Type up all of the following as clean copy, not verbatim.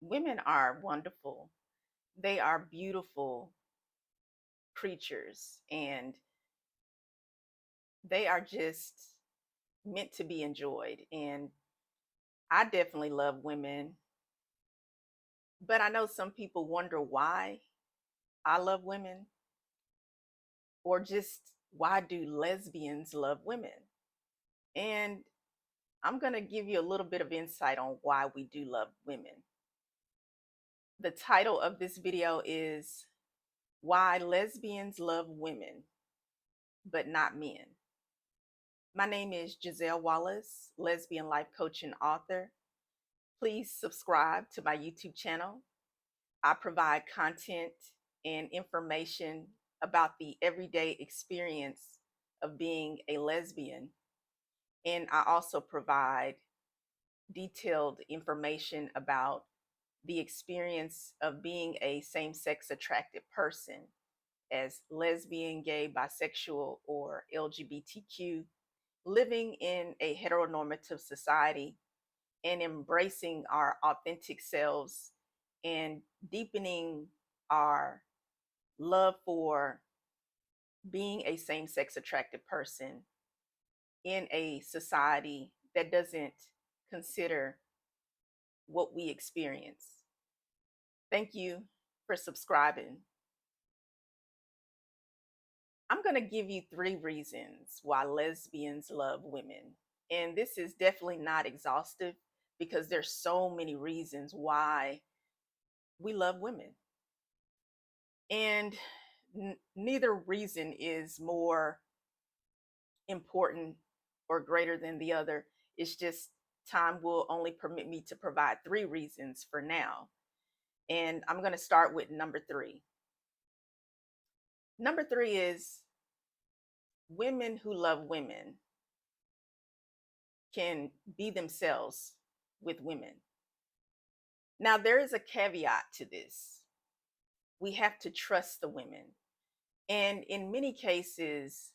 Women are wonderful. They are beautiful creatures and they are just meant to be enjoyed. And I definitely love women, but I know some people wonder why I love women or just why do lesbians love women? And I'm going to give you a little bit of insight on why we do love women. The title of this video is Why Lesbians Love Women, but Not Men. My name is Giselle Wallace, lesbian life coach and author. Please subscribe to my YouTube channel. I provide content and information about the everyday experience of being a lesbian. And I also provide detailed information about the experience of being a same-sex attracted person as lesbian, gay, bisexual, or LGBTQ, living in a heteronormative society and embracing our authentic selves and deepening our love for being a same-sex attracted person in a society that doesn't consider what we experience. Thank you for subscribing. I'm going to give you 3 reasons why lesbians love women. And this is definitely not exhaustive because there's so many reasons why we love women. And neither reason is more important or greater than the other. It's just time will only permit me to provide 3 reasons for now. And I'm going to start with number 3. Number 3 is women who love women can be themselves with women. Now, there is a caveat to this. We have to trust the women. And in many cases,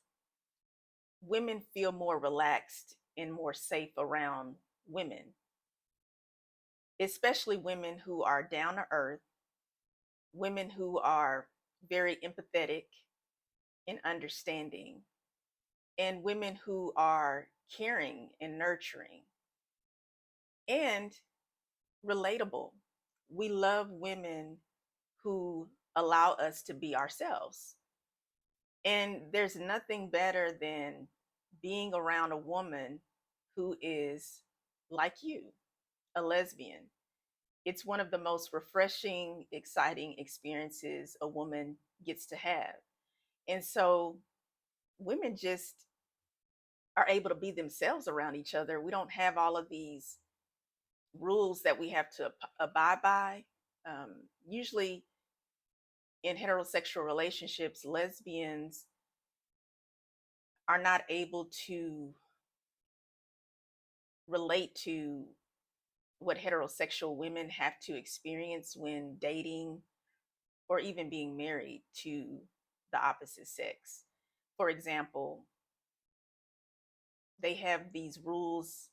women feel more relaxed and more safe around women, especially women who are down to earth, women who are very empathetic and understanding, and women who are caring and nurturing and relatable. We love women who allow us to be ourselves. And there's nothing better than being around a woman who is like you, a lesbian. It's one of the most refreshing, exciting experiences a woman gets to have. And so women just are able to be themselves around each other. We don't have all of these rules that we have to abide by. Usually in heterosexual relationships, lesbians are not able to relate to what heterosexual women have to experience when dating or even being married to the opposite sex. For example, they have these rules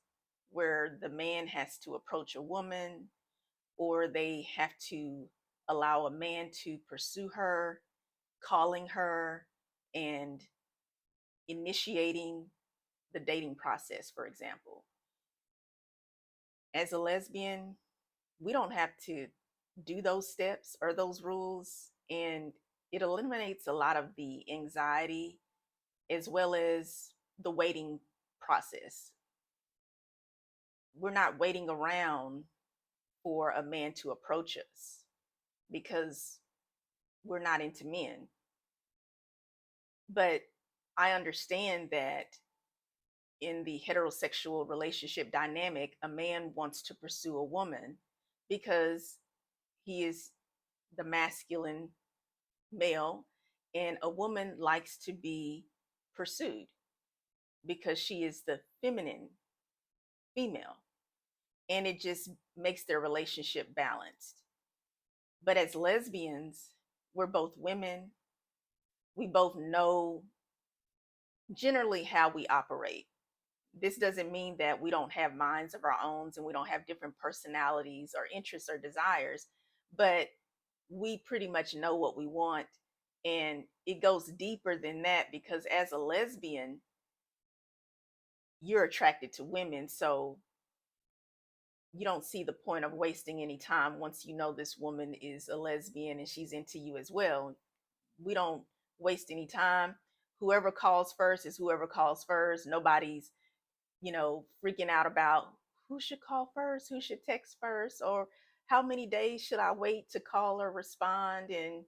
where the man has to approach a woman or they have to allow a man to pursue her, calling her and initiating the dating process, for example. As a lesbian, we don't have to do those steps or those rules, and it eliminates a lot of the anxiety as well as the waiting process. We're not waiting around for a man to approach us because we're not into men. But I understand that in the heterosexual relationship dynamic, a man wants to pursue a woman because he is the masculine male, and a woman likes to be pursued because she is the feminine female, and it just makes their relationship balanced. But as lesbians, we're both women. We both know generally how we operate. This doesn't mean that we don't have minds of our own and we don't have different personalities or interests or desires, but we pretty much know what we want. And it goes deeper than that because as a lesbian, you're attracted to women. So you don't see the point of wasting any time once you know this woman is a lesbian and she's into you as well. We don't waste any time. Whoever calls first is whoever calls first. Nobody's, freaking out about who should call first, who should text first, or how many days should I wait to call or respond, and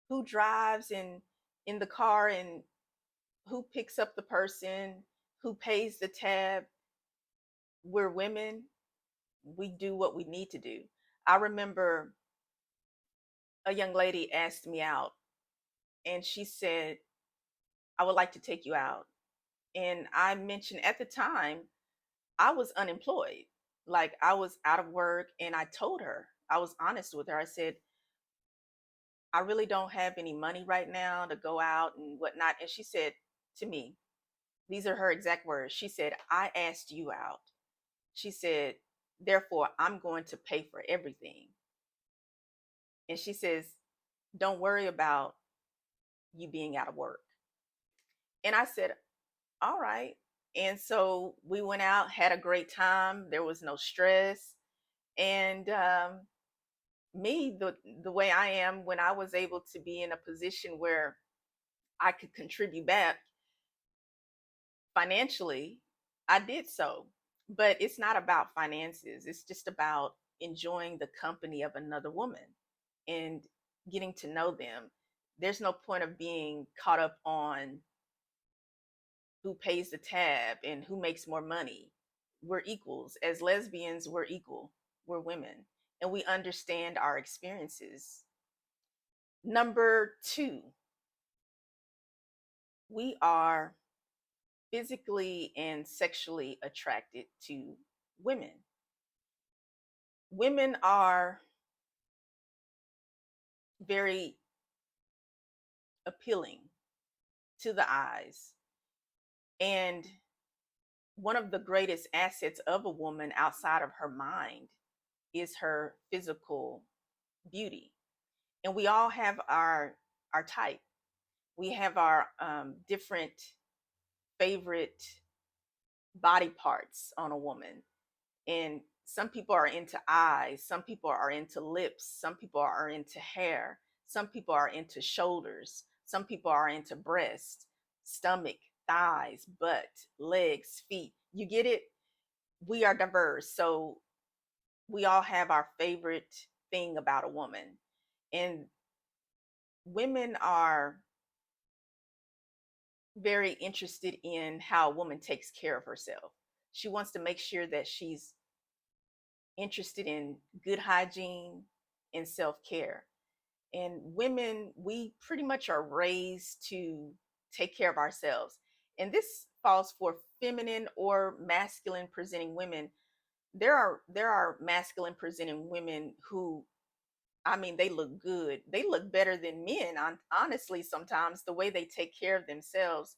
who drives in the car, and who picks up the person, who pays the tab. We're women. We do what we need to do. I remember a young lady asked me out and she said, I would like to take you out. And I mentioned at the time, I was unemployed. Like I was out of work. And I told her, I was honest with her. I said, I really don't have any money right now to go out and whatnot. And she said to me, these are her exact words. She said, I asked you out. She said, therefore, I'm going to pay for everything. And she says, don't worry about you being out of work. And I said, all right. And so we went out, had a great time. There was no stress. And me, the way I am, when I was able to be in a position where I could contribute back financially, I did so. But it's not about finances. It's just about enjoying the company of another woman and getting to know them. There's no point of being caught up on who pays the tab and who makes more money. We're equals. As lesbians, we're equal. We're women and we understand our experiences. Number two, we are physically and sexually attracted to women. Women are very appealing to the eyes. And one of the greatest assets of a woman outside of her mind is her physical beauty. And we all have our type. We have our different favorite body parts on a woman. And some people are into eyes, some people are into lips, some people are into hair, some people are into shoulders, some people are into breast, stomach, thighs, butt, legs, feet. You get it? We are diverse. So we all have our favorite thing about a woman. And women are very interested in how a woman takes care of herself. She wants to make sure that she's interested in good hygiene and self care. And women, we pretty much are raised to take care of ourselves. And this falls for feminine or masculine presenting women. There are masculine presenting women who, I mean, they look good. They look better than men, honestly, sometimes the way they take care of themselves.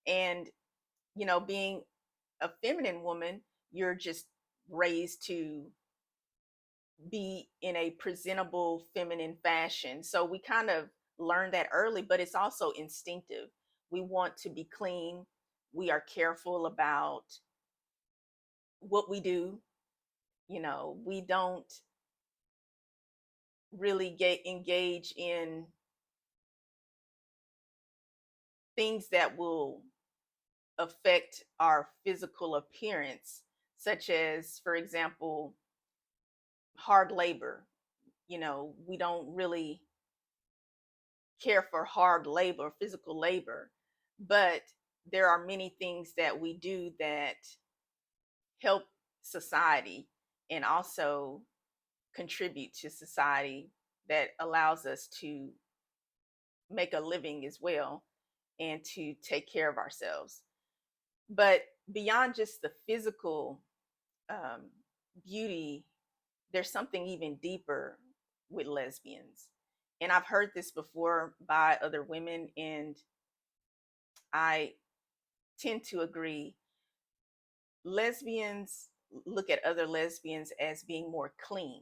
And, being a feminine woman, you're just raised to be in a presentable feminine fashion. So we kind of learn that early, but it's also instinctive. We want to be clean. We are careful about what we do. We don't really get engaged in things that will affect our physical appearance, such as, for example, hard labor. We don't really care for hard labor, physical labor, but there are many things that we do that help society and also contribute to society that allows us to make a living as well and to take care of ourselves. But beyond just the physical um, beauty, there's something even deeper with lesbians. And I've heard this before by other women, and I tend to agree. lesbians look at other lesbians as being more clean.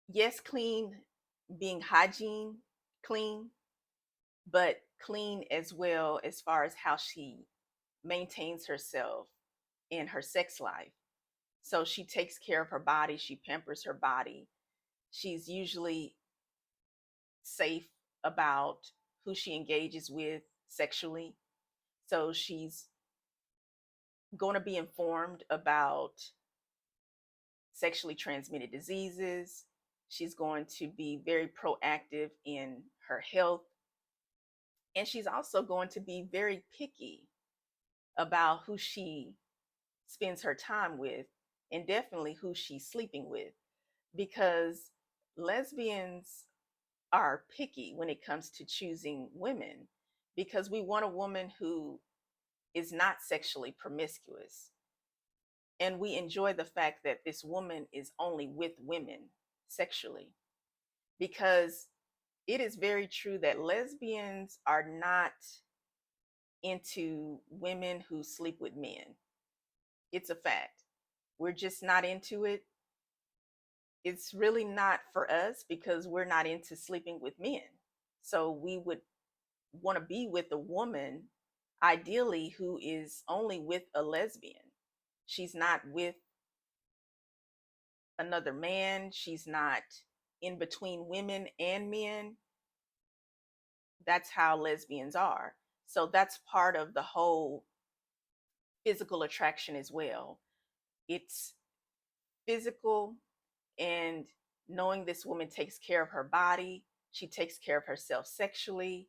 Yes, clean, being hygiene clean, but clean as well as far as how she maintains herself in her sex life. So she takes care of her body, she pampers her body. She's usually safe about who she engages with sexually. So she's going to be informed about sexually transmitted diseases. She's going to be very proactive in her health. And she's also going to be very picky about who she spends her time with and definitely who she's sleeping with, because lesbians are picky when it comes to choosing women, because we want a woman who is not sexually promiscuous. And we enjoy the fact that this woman is only with women sexually, because it is very true that lesbians are not into women who sleep with men. It's a fact. We're just not into it. It's really not for us because we're not into sleeping with men. So we would want to be with a woman, ideally, who is only with a lesbian. She's not with another man. She's not in between women and men. That's how lesbians are. So that's part of the whole physical attraction as well. It's physical, and knowing this woman takes care of her body, she takes care of herself sexually,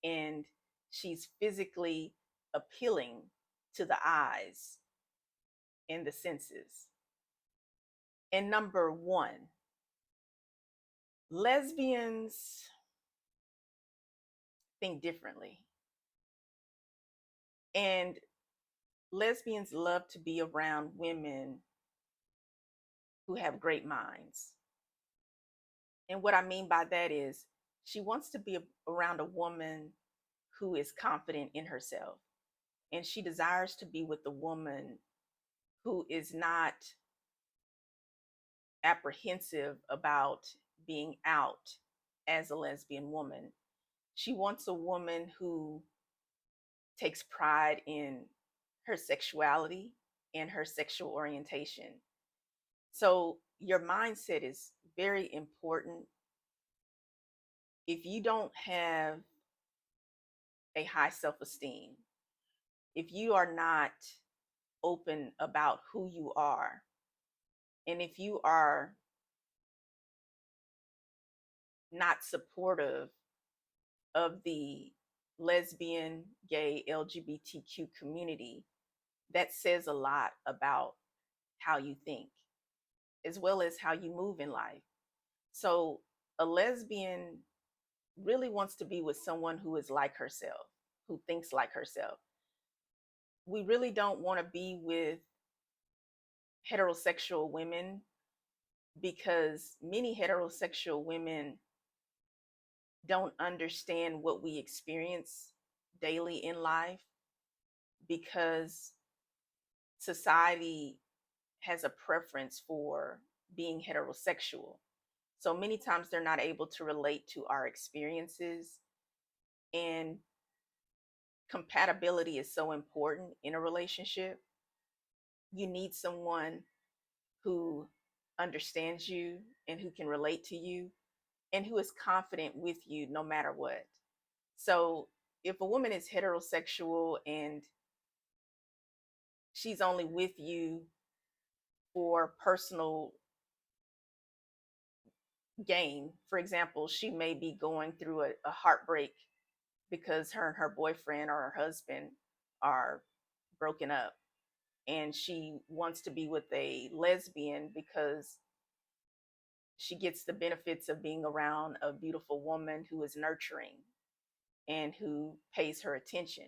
and she's physically appealing to the eyes and the senses. And number one, lesbians think differently. And lesbians love to be around women who have great minds. And what I mean by that is she wants to be around a woman who is confident in herself. And she desires to be with a woman who is not apprehensive about being out as a lesbian woman. She wants a woman who takes pride in her sexuality and her sexual orientation. So your mindset is very important. If you don't have a high self-esteem, if you are not open about who you are, and if you are not supportive of the lesbian, gay, LGBTQ community, that says a lot about how you think as well as how you move in life. So a lesbian really wants to be with someone who is like herself, who thinks like herself. We really don't want to be with heterosexual women because many heterosexual women don't understand what we experience daily in life, because society has a preference for being heterosexual. So many times they're not able to relate to our experiences, and compatibility is so important in a relationship. You need someone who understands you and who can relate to you and who is confident with you no matter what. So if a woman is heterosexual and she's only with you for personal gain, for example, she may be going through a heartbreak because her and her boyfriend or her husband are broken up, and she wants to be with a lesbian because she gets the benefits of being around a beautiful woman who is nurturing and who pays her attention.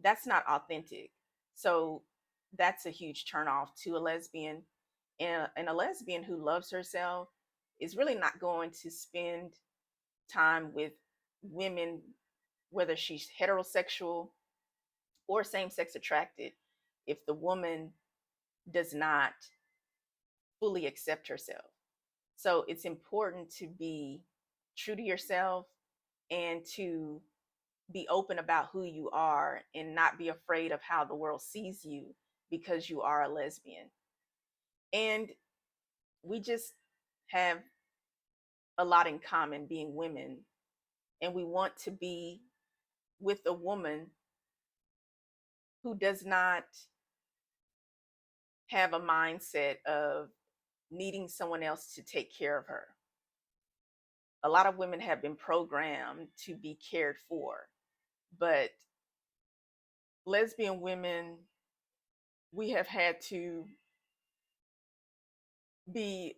That's not authentic. So that's a huge turnoff to a lesbian. And a lesbian who loves herself is really not going to spend time with women, whether she's heterosexual or same sex attracted, if the woman does not fully accept herself. So it's important to be true to yourself and to be open about who you are and not be afraid of how the world sees you because you are a lesbian. And we just have a lot in common being women, and we want to be with a woman who does not have a mindset of needing someone else to take care of her. A lot of women have been programmed to be cared for, but lesbian women, we have had to be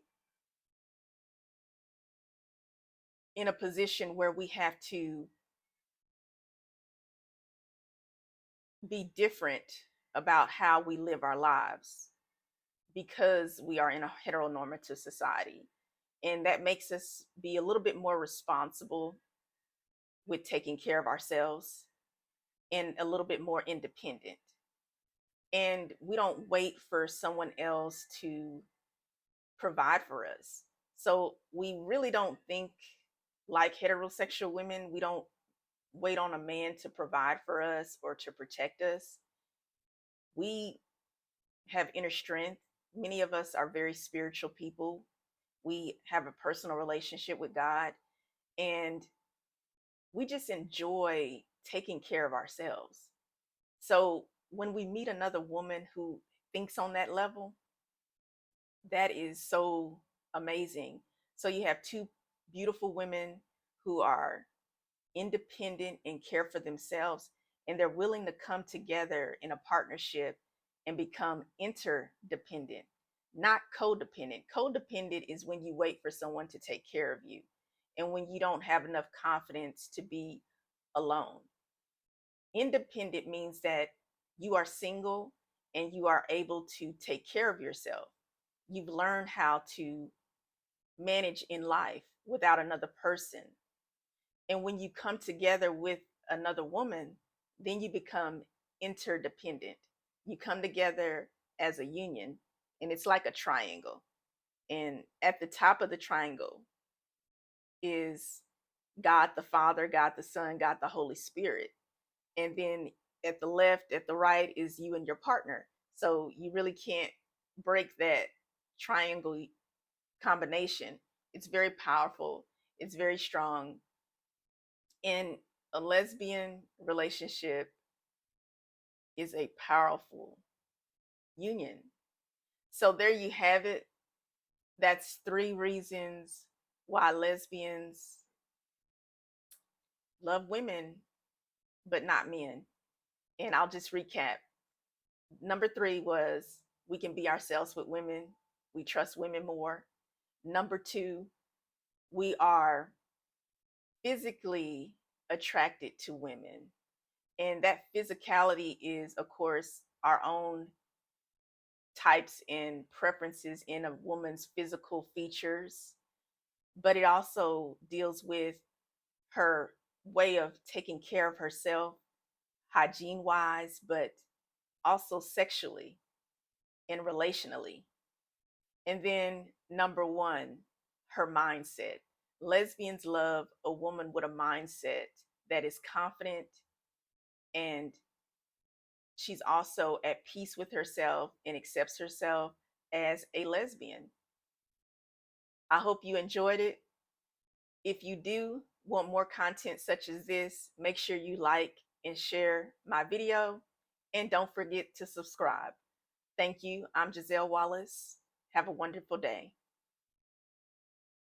in a position where we have to be different about how we live our lives because we are in a heteronormative society. And that makes us be a little bit more responsible with taking care of ourselves and a little bit more independent. And we don't wait for someone else to provide for us. So we really don't think like heterosexual women. We don't wait on a man to provide for us or to protect us. We have inner strength. Many of us are very spiritual people. We have a personal relationship with God, and we just enjoy taking care of ourselves. So when we meet another woman who thinks on that level, that is so amazing. So you have two beautiful women who are independent and care for themselves, and they're willing to come together in a partnership and become interdependent, not codependent. Codependent is when you wait for someone to take care of you and when you don't have enough confidence to be alone. Independent means that you are single and you are able to take care of yourself. You've learned how to manage in life without another person. And when you come together with another woman, then you become interdependent. You come together as a union, and it's like a triangle. And at the top of the triangle is God the Father, God the Son, God the Holy Spirit. And then at the left, at the right is you and your partner. So you really can't break that triangle combination. It's very powerful, it's very strong. In a lesbian relationship is a powerful union. So there you have it. That's 3 reasons why lesbians love women but not men. And I'll just recap. Number 3 was we can be ourselves with women. We trust women more. Number 2, we are physically attracted to women. And that physicality is, of course, our own types and preferences in a woman's physical features, but it also deals with her way of taking care of herself, hygiene wise, but also sexually and relationally. And then, number 1, her mindset. Lesbians love a woman with a mindset that is confident, and she's also at peace with herself and accepts herself as a lesbian. I hope you enjoyed it. If you do want more content such as this, make sure you like and share my video, and don't forget to subscribe. Thank you. I'm Giselle Wallace. Have a wonderful day.